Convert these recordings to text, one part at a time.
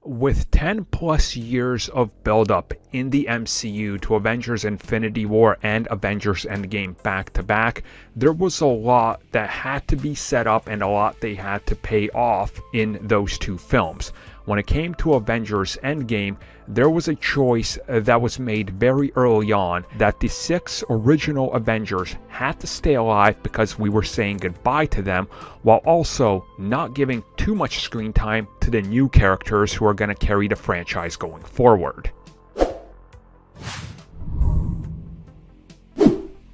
With 10 plus years of build-up in the MCU to Avengers Infinity War and Avengers Endgame back to back, there was a lot that had to be set up and a lot they had to pay off in those two films. When it came to Avengers Endgame, there was a choice that was made very early on that the 6 original Avengers had to stay alive because we were saying goodbye to them, while also not giving too much screen time to the new characters who are going to carry the franchise going forward.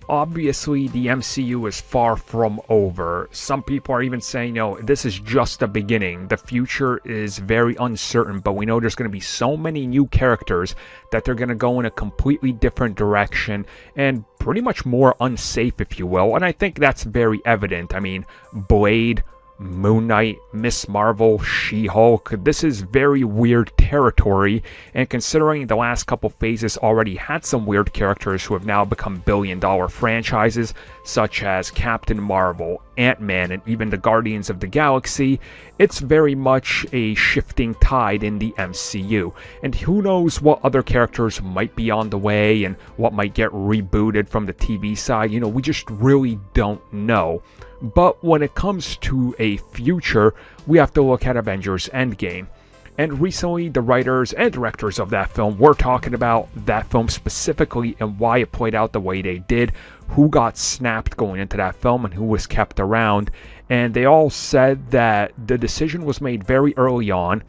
Obviously, the MCU is far from over. Some people are even saying, this is just the beginning. The future is very uncertain, but we know there's going to be so many new characters that they're going to go in a completely different direction and pretty much more unsafe, if you will. And I think that's very evident. I mean, Blade, Moon Knight, Miss Marvel, She-Hulk, this is very weird territory, and considering the last couple phases already had some weird characters who have now become billion-dollar franchises, such as Captain Marvel, Ant-Man, and even the Guardians of the Galaxy, it's very much a shifting tide in the MCU, and who knows what other characters might be on the way and what might get rebooted from the TV side. We just really don't know. But when it comes to a future, we have to look at Avengers Endgame. And recently, the writers and directors of that film were talking about that film specifically and why it played out the way they did, who got snapped going into that film and who was kept around. And they all said that the decision was made very early on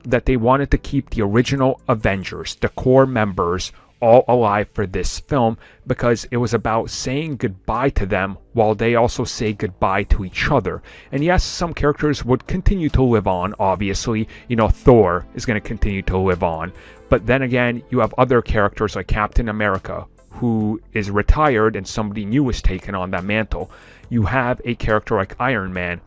that they wanted to keep the original Avengers, the core members, all alive for this film because it was about saying goodbye to them while they also say goodbye to each other. And yes, some characters would continue to live on, obviously. Thor is going to continue to live on. But then again, you have other characters like Captain America, who is retired and somebody new is taken on that mantle. You have a character like Iron Man,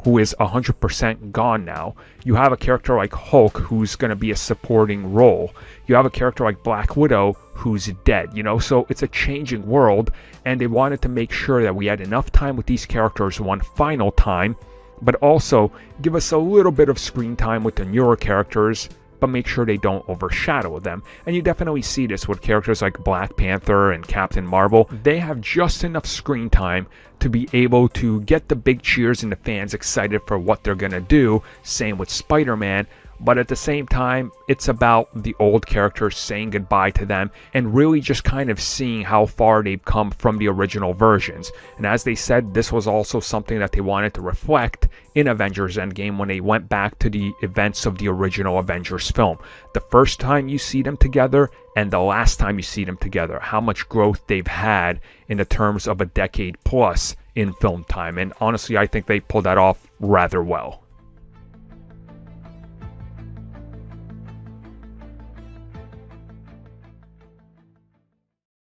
who is 100% gone now. You have a character like Hulk, who's going to be a supporting role. You have a character like Black Widow, who's dead, So it's a changing world, and they wanted to make sure that we had enough time with these characters one final time, but also give us a little bit of screen time with the newer characters, but make sure they don't overshadow them. And you definitely see this with characters like Black Panther and Captain Marvel. They have just enough screen time to be able to get the big cheers and the fans excited for what they're going to do. Same with Spider-Man. But at the same time, it's about the old characters saying goodbye to them and really just kind of seeing how far they've come from the original versions. And as they said, this was also something that they wanted to reflect in Avengers Endgame when they went back to the events of the original Avengers film. The first time you see them together and the last time you see them together, how much growth they've had in the terms of a decade plus in film time. And honestly, I think they pulled that off rather well.